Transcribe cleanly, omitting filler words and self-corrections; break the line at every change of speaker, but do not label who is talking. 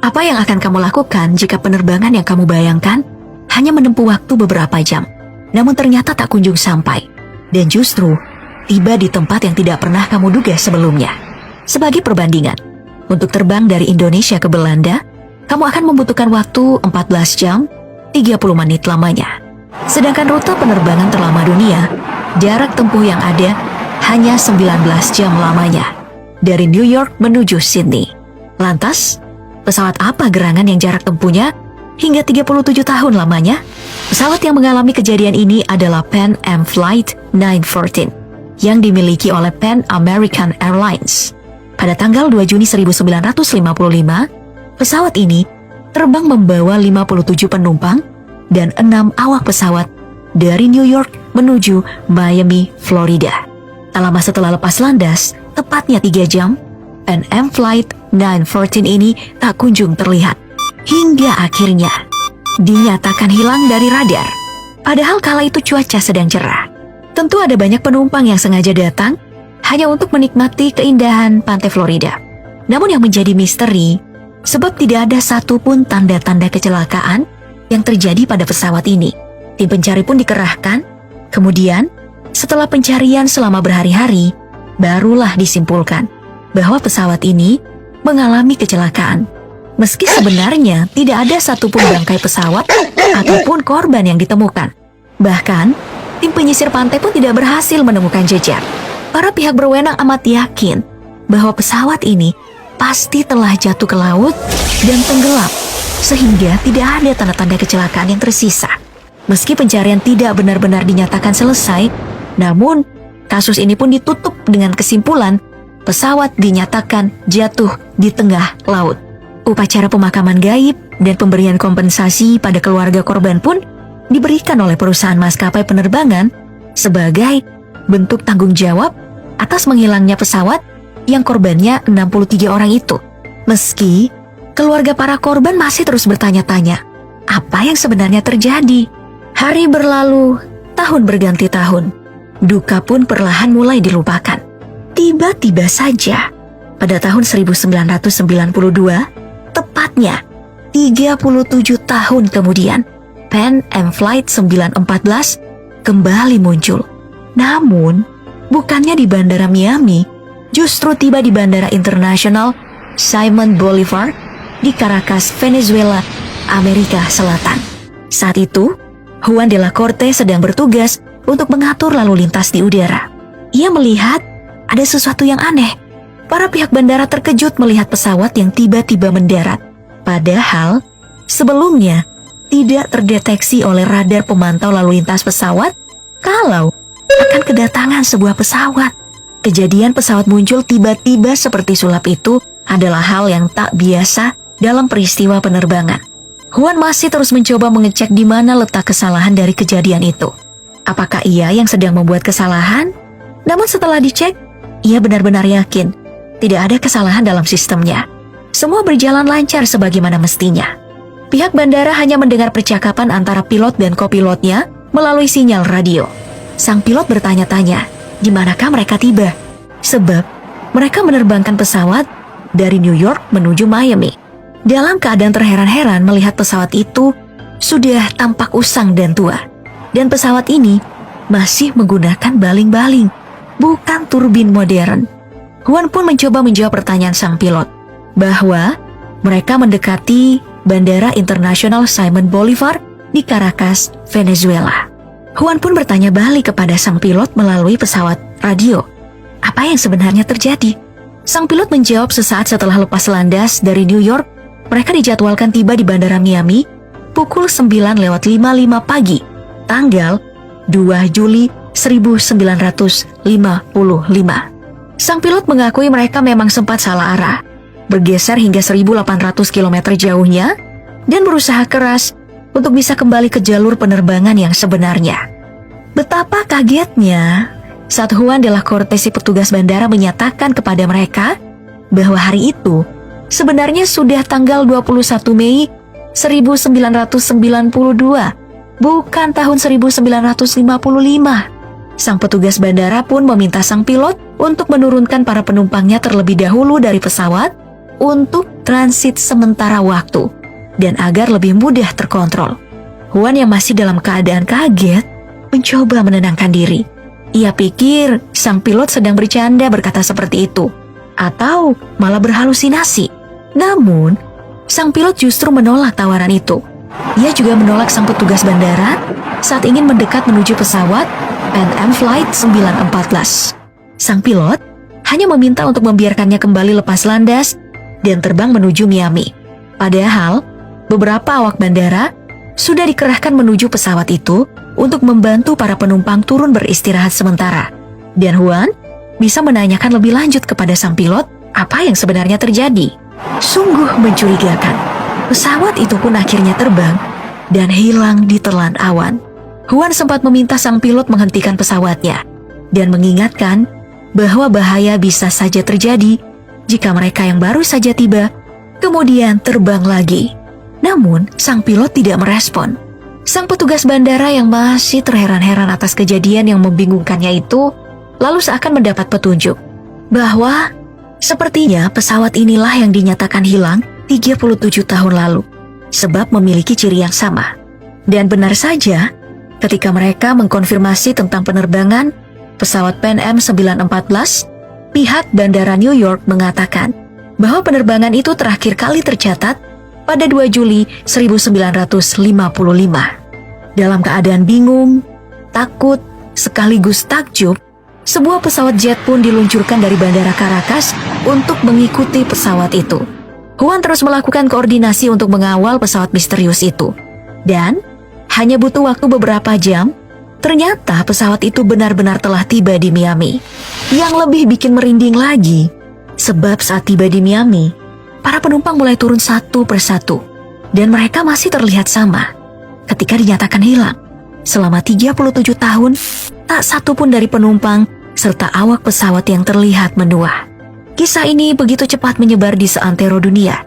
Apa yang akan kamu lakukan jika penerbangan yang kamu bayangkan hanya menempuh waktu beberapa jam, namun ternyata tak kunjung sampai, dan justru tiba di tempat yang tidak pernah kamu duga sebelumnya? Sebagai perbandingan, untuk terbang dari Indonesia ke Belanda, kamu akan membutuhkan waktu 14 jam 30 menit lamanya. Sedangkan rute penerbangan terlama dunia, jarak tempuh yang ada hanya 19 jam lamanya, dari New York menuju Sydney. Lantas, pesawat apa gerangan yang jarak tempuhnya hingga 37 tahun lamanya? Pesawat yang mengalami kejadian ini adalah Pan Am Flight 914 yang dimiliki oleh Pan American Airlines. Pada tanggal 2 Juni 1955, pesawat ini terbang membawa 57 penumpang dan 6 awak pesawat dari New York menuju Miami, Florida. Tak lama setelah lepas landas, tepatnya 3 jam, Pan Am Flight 914 ini tak kunjung terlihat. Hingga akhirnya dinyatakan hilang dari radar. Padahal kala itu cuaca sedang cerah. Tentu ada banyak penumpang yang sengaja datang hanya untuk menikmati keindahan pantai Florida. Namun yang menjadi misteri, sebab tidak ada satupun tanda-tanda kecelakaan yang terjadi pada pesawat ini. Tim pencari pun dikerahkan. Kemudian, setelah pencarian selama berhari-hari, barulah disimpulkan bahwa pesawat ini mengalami kecelakaan. Meski sebenarnya tidak ada satupun bangkai pesawat ataupun korban yang ditemukan. Bahkan, tim penyisir pantai pun tidak berhasil menemukan jejak. Para pihak berwenang amat yakin bahwa pesawat ini pasti telah jatuh ke laut dan tenggelam, sehingga tidak ada tanda-tanda kecelakaan yang tersisa. Meski pencarian tidak benar-benar dinyatakan selesai, namun kasus ini pun ditutup dengan kesimpulan pesawat dinyatakan jatuh di tengah laut. Upacara pemakaman gaib dan pemberian kompensasi pada keluarga korban pun diberikan oleh perusahaan maskapai penerbangan sebagai bentuk tanggung jawab atas menghilangnya pesawat yang korbannya 63 orang itu. Meski keluarga para korban masih terus bertanya-tanya, apa yang sebenarnya terjadi? Hari berlalu, tahun berganti tahun. Duka pun perlahan mulai dilupakan. Tiba-tiba saja, pada tahun 1992, tepatnya 37 tahun kemudian, Pan Am Flight 914 kembali muncul. Namun, bukannya di Bandara Miami, justru tiba di Bandara Internasional Simon Bolivar di Caracas, Venezuela, Amerika Selatan. Saat itu, Juan de la Corte sedang bertugas untuk mengatur lalu lintas di udara. Ia melihat ada sesuatu yang aneh. Para pihak bandara terkejut melihat pesawat yang tiba-tiba mendarat. Padahal, sebelumnya tidak terdeteksi oleh radar pemantau lalu lintas pesawat kalau akan kedatangan sebuah pesawat. Kejadian pesawat muncul tiba-tiba seperti sulap itu adalah hal yang tak biasa dalam peristiwa penerbangan. Juan masih terus mencoba mengecek di mana letak kesalahan dari kejadian itu. Apakah ia yang sedang membuat kesalahan? Namun setelah dicek, ia benar-benar yakin tidak ada kesalahan dalam sistemnya. Semua berjalan lancar sebagaimana mestinya. Pihak bandara hanya mendengar percakapan antara pilot dan kopilotnya melalui sinyal radio. Sang pilot bertanya-tanya, di manakah mereka tiba? Sebab mereka menerbangkan pesawat dari New York menuju Miami. Dalam keadaan terheran-heran melihat pesawat itu sudah tampak usang dan tua. Dan pesawat ini masih menggunakan baling-baling, bukan turbin modern. Juan pun mencoba menjawab pertanyaan sang pilot, bahwa mereka mendekati Bandara Internasional Simon Bolivar di Caracas, Venezuela. Juan pun bertanya balik kepada sang pilot melalui pesawat radio. Apa yang sebenarnya terjadi? Sang pilot menjawab sesaat setelah lepas landas dari New York, mereka dijadwalkan tiba di Bandara Miami pukul 9:55 pagi, tanggal 2 Juli 1955. Sang pilot mengakui mereka memang sempat salah arah, bergeser hingga 1.800 km jauhnya, dan berusaha keras untuk bisa kembali ke jalur penerbangan yang sebenarnya. Betapa kagetnya saat Juan de la Corte, si petugas bandara, menyatakan kepada mereka bahwa hari itu sebenarnya sudah tanggal 21 Mei 1992, bukan tahun 1955. Sang petugas bandara pun meminta sang pilot untuk menurunkan para penumpangnya terlebih dahulu dari pesawat untuk transit sementara waktu dan agar lebih mudah terkontrol. Juan yang masih dalam keadaan kaget mencoba menenangkan diri. Ia pikir sang pilot sedang bercanda berkata seperti itu, atau malah berhalusinasi. Namun, sang pilot justru menolak tawaran itu. Ia juga menolak sang petugas bandara saat ingin mendekat menuju pesawat Pan Am Flight 914. Sang pilot hanya meminta untuk membiarkannya kembali lepas landas dan terbang menuju Miami. Padahal, beberapa awak bandara sudah dikerahkan menuju pesawat itu untuk membantu para penumpang turun beristirahat sementara. Dan Juan bisa menanyakan lebih lanjut kepada sang pilot apa yang sebenarnya terjadi. Sungguh mencurigakan. Pesawat itu pun akhirnya terbang dan hilang di telan awan. Juan sempat meminta sang pilot menghentikan pesawatnya dan mengingatkan bahwa bahaya bisa saja terjadi jika mereka yang baru saja tiba kemudian terbang lagi. Namun, sang pilot tidak merespon. Sang petugas bandara yang masih terheran-heran atas kejadian yang membingungkannya itu lalu seakan mendapat petunjuk bahwa sepertinya pesawat inilah yang dinyatakan hilang 37 tahun lalu sebab memiliki ciri yang sama. Dan benar saja, ketika mereka mengkonfirmasi tentang penerbangan pesawat Pan Am 914, pihak Bandara New York mengatakan bahwa penerbangan itu terakhir kali tercatat pada 2 Juli 1955. Dalam keadaan bingung, takut, sekaligus takjub, sebuah pesawat jet pun diluncurkan dari Bandara Caracas untuk mengikuti pesawat itu. Juan terus melakukan koordinasi untuk mengawal pesawat misterius itu. Dan hanya butuh waktu beberapa jam, ternyata pesawat itu benar-benar telah tiba di Miami. Yang lebih bikin merinding lagi, sebab saat tiba di Miami, para penumpang mulai turun satu persatu, dan mereka masih terlihat sama ketika dinyatakan hilang. Selama 37 tahun, tak satu pun dari penumpang serta awak pesawat yang terlihat menua. Kisah ini begitu cepat menyebar di seantero dunia,